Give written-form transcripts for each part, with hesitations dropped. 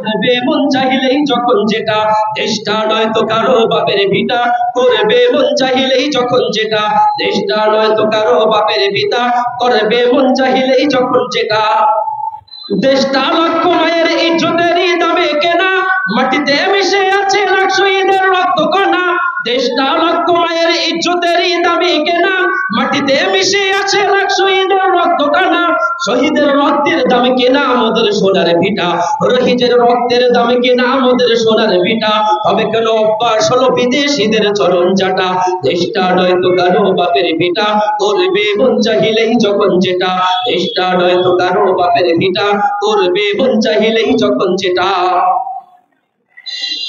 করবে মন চাইলেই যখন যেটা, দেশটা নয়তো কারো বাপের ভিটা। করবে মন চাইলেই যখন যেটা, দেশটা নয়তো কারো বাপের ভিটা। করবে মন চাইলেই যখন যেটা। দেশটা লক্ষ মায়ের ইজ্জতেরই দামে কেনা, মাটিতে মিশে আছে লাখ শহীদের রক্ত কণা। দেশটা লক্ষ মায়ের ইজ্জতেরই দামে কেনা, মাটিতে মিশে আছে লাখ শহীদের রক্ত কণা। শহীদের রক্তের দামে কেনা আমাদের সোনার ভিটা, রহিতের রক্তের দামে কেনা আমাদের সোনার ভিটা। হবে কেন অভ্যাস হলো বিদেশিদের চরণ চাটা, দেশটা নয়তো কারো বাপের ভিটা। করবে মন চাইলেই যখন যেটা, দেশটা নয়তো কারো বাপের ভিটা। করবে মন চাইলেই যখন যেটা।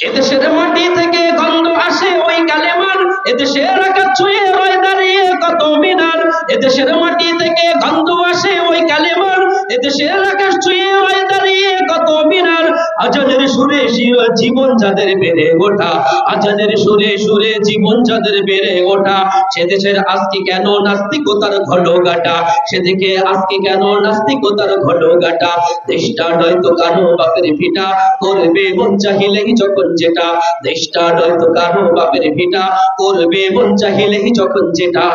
এদেশের মাটি থেকে গন্ধ আসে ওই কালেমার, এদেশের আকাশ ছুঁয়ে রয় দাঁড়িয়ে কত মিনার। এদেশের মাটি থেকে গন্ধ আসে ওই কালেমার, এদেশের আকাশ ছুঁয়ে রয় দাঁড়িয়ে কত মিনার। আজানের সুরে সুরে জীবন যাদের বেড়ে ওঠা, আজানের সুরে সুরে জীবন যাদের বেড়ে ওঠা। সে দেশের আজকে কেন নাস্তিকতার ঘন গাটা, সেদিকে আজকে কেন নাস্তিকতার ঘন গাটা। দেশটা নয়তো কারো বাপের ভিটা, করবে মন চাইলেই যখন যেটা। দেশটা নয়তো কারো বাপের ভিটা, করবে মন চাইলেই যখন যেটা।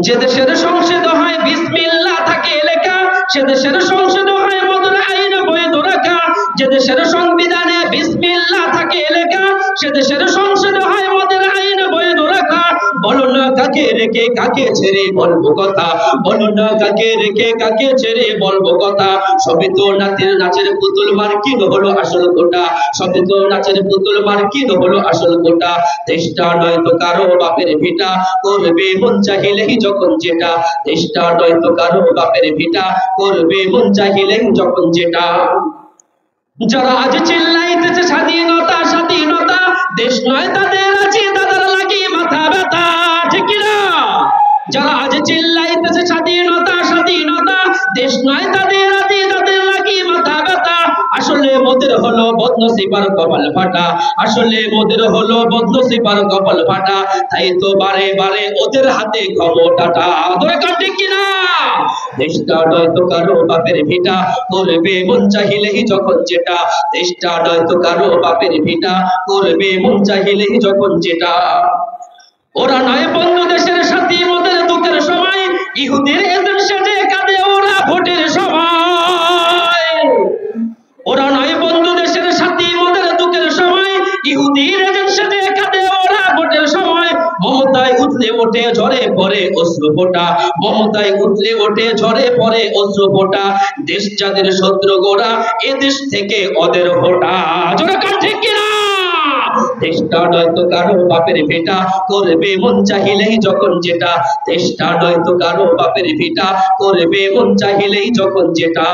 যে দেশের সংসদ হয় বিসমিল্লাহ থাকে লেখা, সে দেশের সংসদ হয় মধুর আইন বৈধ রাখা। যে দেশের সংবিধানে বিসমিল্লাহ থাকে লেখা, সে দেশের সংসদ হয় মধুর আইন বৈধ রাখা। বলো না কাকে রেখে কাকে ছেড়ে বলবো কথা, বলো না কাকে রেখে কাকে ছেড়ে বলবো কথা। সবে তো নাচের পুতুল মার্কিন হলো আসল কোটা, সবে তো নাচের পুতুল মার্কিন হলো আসল কোটা। দেশটা নয়তো কারো বাপের ভিটা, করবে মন চাইলেই যখন যেটা। দেশটা নয়তো কারো বাপের ভিটা, করবে মন চাইলেই যখন যেটা। যারা আজ চিল্লাইতেছে স্বাধীনতা স্বাধীনতা, দেশ নয় তাদের আছে তাদের লাগি মাথা ব্যথা, ঠিক কিনা? যারা আজ চিল্লাইতেছে স্বাধীনতা স্বাধীনতা, দেশ নয় তাদের আছে তাদের লাগি মাথা ব্যথা। আসলে মোদের হলো বদনসিবার কপাল ফাটা, আসলে মোদের হলো বদনসিবার কপাল ফাটা। তাই তো বারে বারে ওদের হাতে ক্ষমতাটা, দরকার ঠিক কিনা? দেশটা নয়তো কারো বাপের ভিটা, করবে মন চাইলেই যখন যেটা। দেশটা নয়তো কারো বাপের ভিটা, করবে মন চাইলেই যখন যেটা। ওরা নয় বন্ধু দেশের সাথী মোদের দুঃখের সময়, ইহুদির এজেন্ট সেজে কাঁদে ওরা ভোটের সময়। ওরা নয় বন্ধু দেশের সাথী মোদের দুঃখের সময়, ইহুদির এজেন্ট সেজে কাঁদে ওরা ভোটের সময়। মমতায় উঠলে ওঠে ঝরে পড়ে অশ্রু ফোঁটা, মমতায় উঠলে ওঠে ঝরে পড়ে অশ্রু ফোঁটা। দেশ যাদের শত্রু গোড়া, এ দেশ থেকে ওদের হোটা, জোরে কান ঠিক কিনা? দেশটা নয়তো কারো বাপের ভিটা, করবে মন চাইলেই যখন যেটা। দেশটা নয়তো কারো বাপের ভিটা, করবে মন চাইলেই যখন যেটা।